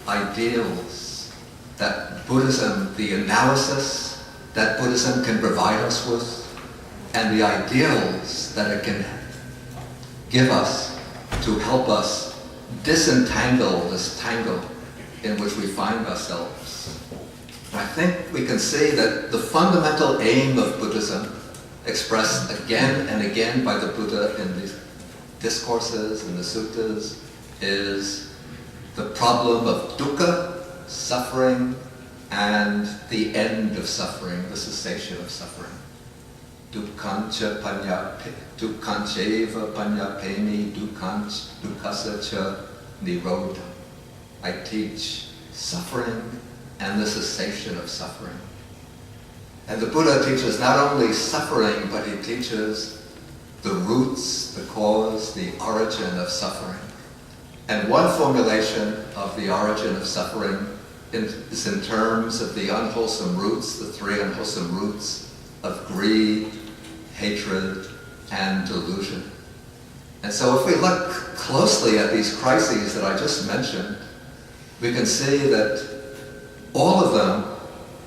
ideals that Buddhism, the analysis that Buddhism can provide us with, and the ideals that it can give us to help us disentangle this tangle in which we find ourselves. And I think we can see that the fundamental aim of Buddhism, expressed again and again by the Buddha in these discourses and the suttas, is the problem of dukkha, suffering, and the end of suffering, the cessation of suffering. Dukkhancha dukkhancheva panyapemi dukkhasa cha nirodha. I teach suffering and the cessation of suffering. And the Buddha teaches not only suffering, but he teaches the roots, the cause, the origin of suffering. And one formulation of the origin of suffering is in terms of the unwholesome roots, the three unwholesome roots of greed, hatred, and delusion. And so if we look closely at these crises that I just mentioned, we can see that all of them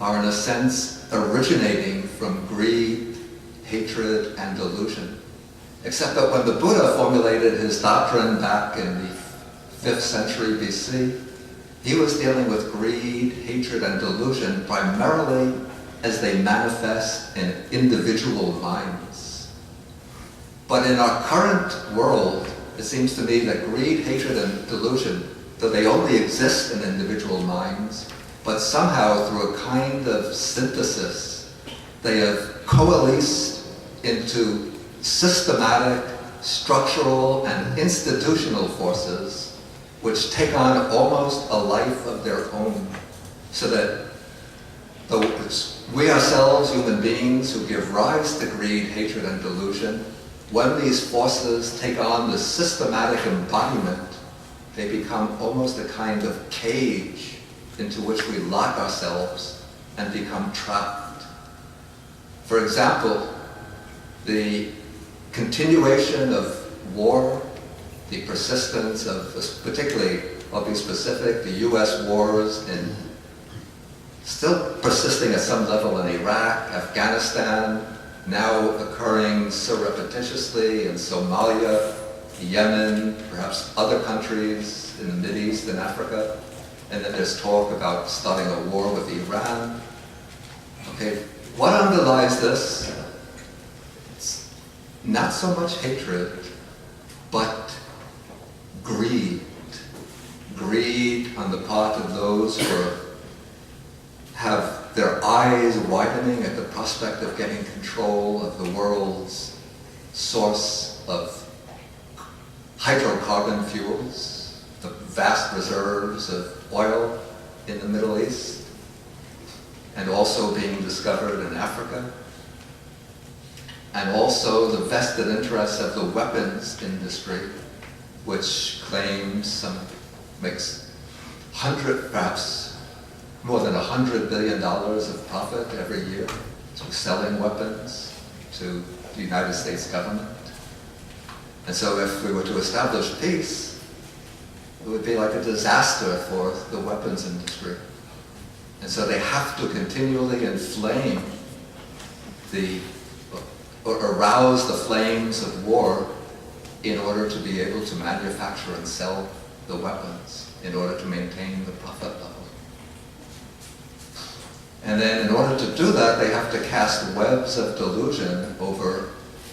are in a sense originating from greed, hatred, and delusion. Except that when the Buddha formulated his doctrine back in the 5th century BC, he was dealing with greed, hatred, and delusion primarily as they manifest in individual minds. But in our current world, it seems to me that greed, hatred, and delusion, though they only exist in individual minds, but somehow through a kind of synthesis, they have coalesced into systematic, structural, and institutional forces which take on almost a life of their own, so that we ourselves, human beings who give rise to greed, hatred, and delusion, when these forces take on the systematic embodiment, they become almost a kind of cage into which we lock ourselves and become trapped. For example, the continuation of war, the persistence of, particularly, I'll be specific, the US wars still persisting at some level in Iraq, Afghanistan, now occurring surreptitiously in Somalia, Yemen, perhaps other countries in the Mideast and Africa. And then there's talk about starting a war with Iran. Okay, what underlies this? It's not so much hatred, but greed. Greed on the part of those who have their eyes widening at the prospect of getting control of the world's source of hydrocarbon fuels, the vast reserves of oil in the Middle East, and also being discovered in Africa, and also the vested interests of the weapons industry, which claims makes perhaps more than $100 billion of profit every year through selling weapons to the United States government. And so if we were to establish peace, it would be like a disaster for the weapons industry. And so they have to continually inflame or arouse the flames of war in order to be able to manufacture and sell the weapons, in order to maintain the profit level. And then in order to do that, they have to cast webs of delusion over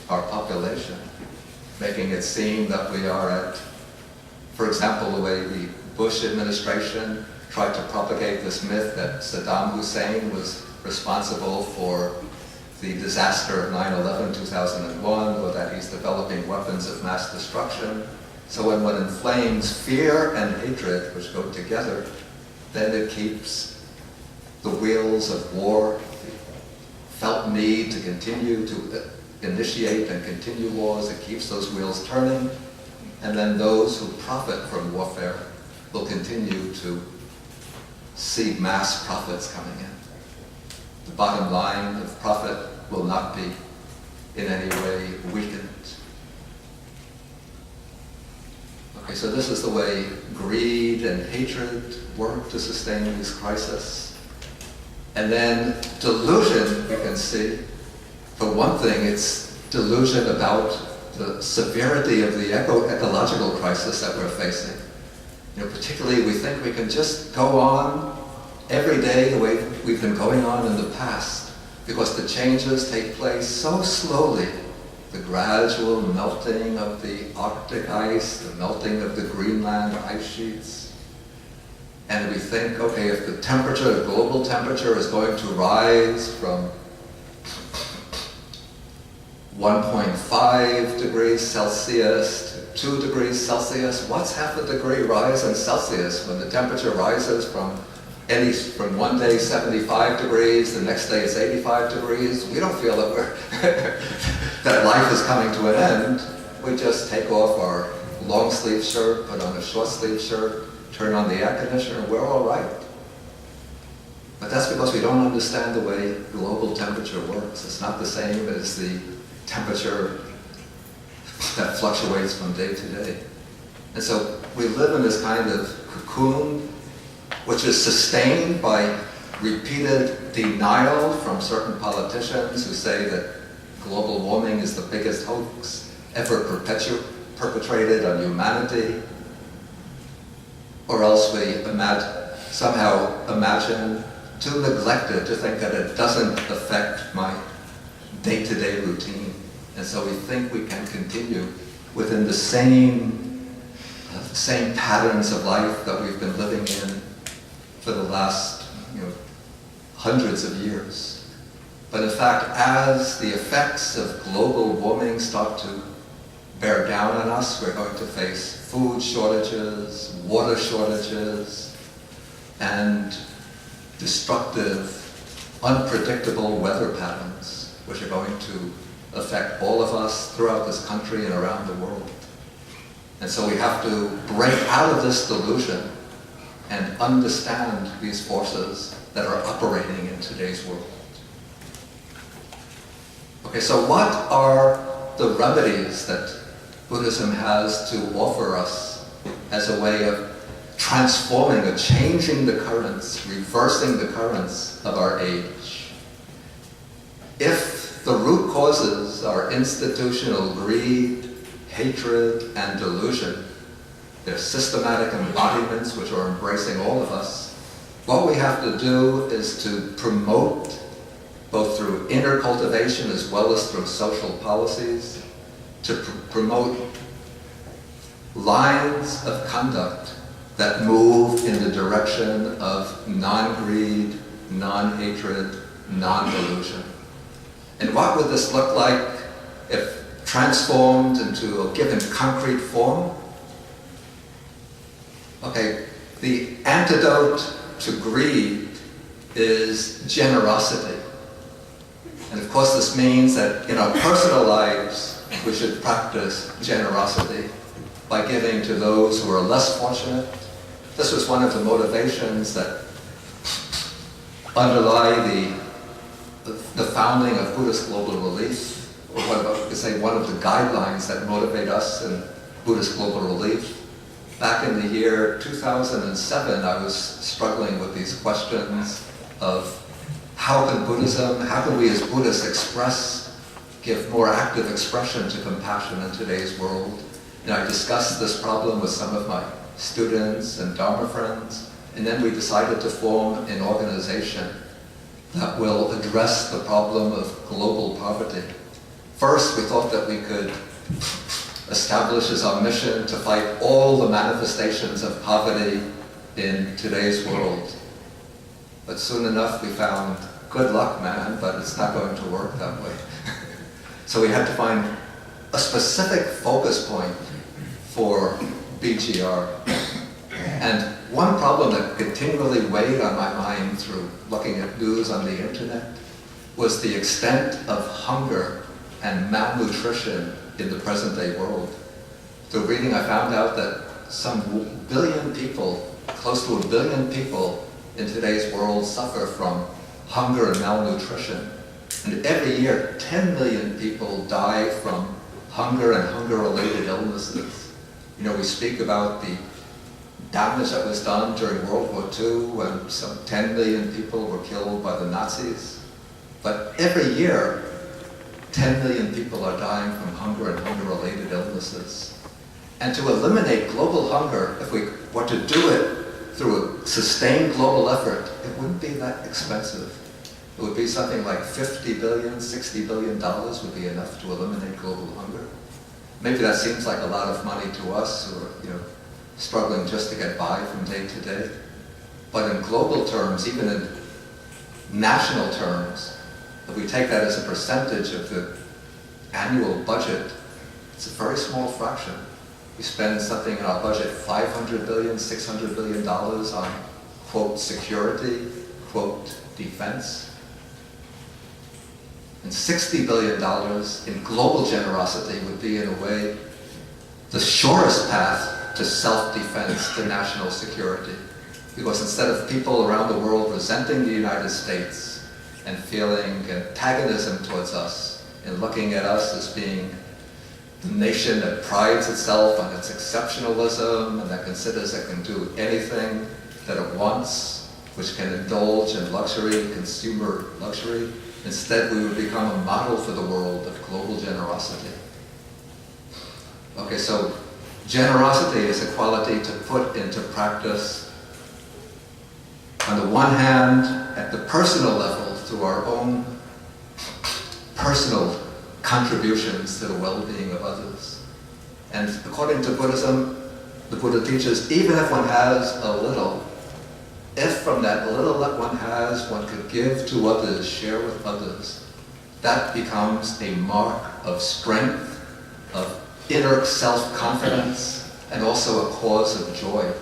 our population, making it seem that we are at, for example, the way the Bush administration tried to propagate this myth that Saddam Hussein was responsible for the disaster of 9/11, 2001, or that he's developing weapons of mass destruction. So when one inflames fear and hatred, which go together, then it keeps the wheels of war, the felt need to continue to initiate and continue wars, it keeps those wheels turning, and then those who profit from warfare will continue to see mass profits coming in. The bottom line of profit will not be in any way weakened. Okay, so this is the way greed and hatred work to sustain this crisis. And then delusion, we can see. For one thing, it's delusion about the severity of the ecological crisis that we're facing. Particularly we think we can just go on every day the way we've been going on in the past, because the changes take place so slowly. The gradual melting of the Arctic ice, the melting of the Greenland ice sheets. And we think, okay, if the temperature, the global temperature is going to rise from 1.5 degrees Celsius to 2 degrees Celsius, what's half a degree rise in Celsius when the temperature rises from one day 75 degrees, the next day it's 85 degrees? We don't feel that that life is coming to an end. We just take off our long sleeve shirt, put on a short sleeve shirt, turn on the air conditioner, and we're all right. But that's because we don't understand the way global temperature works. It's not the same as the temperature that fluctuates from day to day. And so we live in this kind of cocoon, which is sustained by repeated denial from certain politicians who say that global warming is the biggest hoax ever perpetrated on humanity. Or else we somehow imagine, too neglected to think that it doesn't affect my day-to-day routine. And so we think we can continue within the same patterns of life that we've been living in for the last hundreds of years. But in fact, as the effects of global warming start to bear down on us, we're going to face food shortages, water shortages, and destructive, unpredictable weather patterns, which are going to affect all of us throughout this country and around the world. And so we have to break out of this delusion and understand these forces that are operating in today's world. Okay, so what are the remedies that Buddhism has to offer us as a way of transforming or changing the currents, reversing the currents of our age? If the root causes are institutional greed, hatred, and delusion, they're systematic embodiments which are embracing all of us, what we have to do is to promote, both through inner cultivation as well as through social policies, to promote lines of conduct that move in the direction of non-greed, non-hatred, non-delusion. And what would this look like if transformed into a given concrete form? Okay, the antidote to greed is generosity. And of course this means that in our personal lives, we should practice generosity by giving to those who are less fortunate. This was one of the motivations that underlie the founding of Buddhist Global Relief, or we could say one of the guidelines that motivate us in Buddhist Global Relief. Back in the year 2007, I was struggling with these questions of how can we as Buddhists give more active expression to compassion in today's world? And I discussed this problem with some of my students and Dharma friends, and then we decided to form an organization that will address the problem of global poverty. First, we thought that we could establish as our mission to fight all the manifestations of poverty in today's world. But soon enough we found, good luck, man, but it's not going to work that way. So we had to find a specific focus point for BGR. And one problem that continually weighed on my mind through looking at news on the internet was the extent of hunger and malnutrition in the present day world. Through reading, I found out that some billion people, close to 1 billion people in today's world suffer from hunger and malnutrition. And every year, 10 million people die from hunger and hunger-related illnesses. We speak about the damage that was done during World War II when some 10 million people were killed by the Nazis. But every year, 10 million people are dying from hunger and hunger-related illnesses. And to eliminate global hunger, if we were to do it through a sustained global effort, it wouldn't be that expensive. It would be something like $50 billion, $60 billion would be enough to eliminate global hunger. Maybe that seems like a lot of money to us who are, struggling just to get by from day to day. But in global terms, even in national terms, if we take that as a percentage of the annual budget, it's a very small fraction. We spend something in our budget, $500 billion, $600 billion on, quote, security, quote, defense. And $60 billion in global generosity would be, in a way, the shortest path to self-defense, to national security. Because instead of people around the world resenting the United States and feeling antagonism towards us and looking at us as being the nation that prides itself on its exceptionalism and that considers it can do anything that it wants, which can indulge in luxury, consumer luxury, instead we would become a model for the world of global generosity. Okay, so generosity is a quality to put into practice, on the one hand, at the personal level, through our own personal contributions to the well-being of others. And according to Buddhism, the Buddha teaches, even if one has a little, if from that little that one has, one could give to others, share with others, that becomes a mark of strength, of inner self-confidence, and also a cause of joy.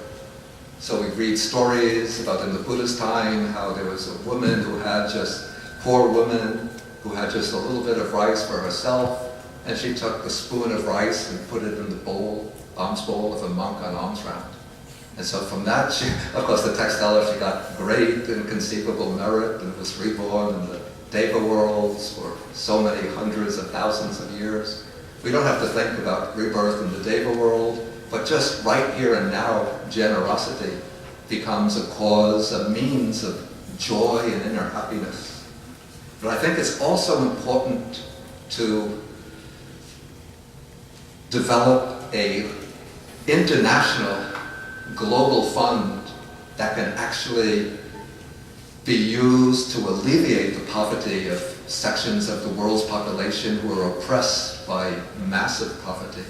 So we read stories about in the Buddha's time how there was a woman who had poor woman, who had just a little bit of rice for herself, and she took a spoon of rice and put it in the bowl, alms bowl of a monk on alms round. And so from that, she, of course the text tells her she got great inconceivable merit and was reborn in the Deva worlds for so many hundreds of thousands of years. We don't have to think about rebirth in the Deva world, but just right here and now, generosity becomes a cause, a means of joy and inner happiness. But I think it's also important to develop an international global fund that can actually be used to alleviate the poverty of sections of the world's population who are oppressed by massive poverty.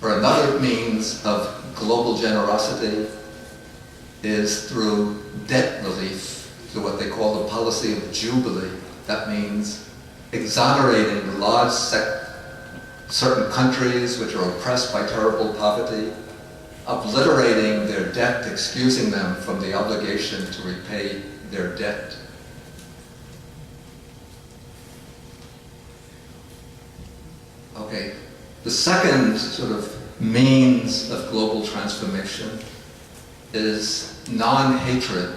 Or another means of global generosity is through debt relief, through what they call the policy of jubilee. That means exonerating certain countries which are oppressed by terrible poverty, obliterating their debt, excusing them from the obligation to repay their debt. Okay, the second sort of means of global transformation is non-hatred,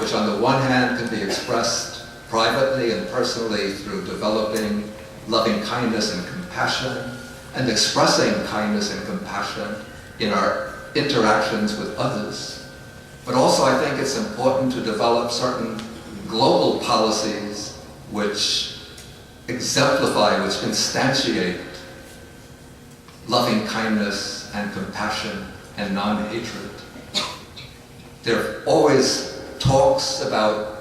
which on the one hand can be expressed privately and personally through developing loving kindness and compassion, and expressing kindness and compassion in our interactions with others. But also I think it's important to develop certain global policies which exemplify, which instantiate loving kindness and compassion and non-hatred. There are always talks about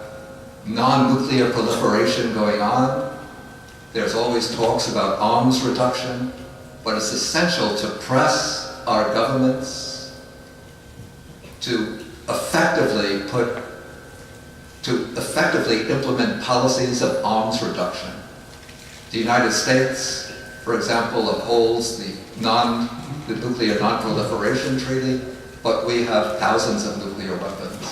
non-nuclear proliferation going on. There's always talks about arms reduction, but it's essential to press our governments to effectively implement policies of arms reduction. The United States, for example, upholds the nuclear non-proliferation treaty, but we have thousands of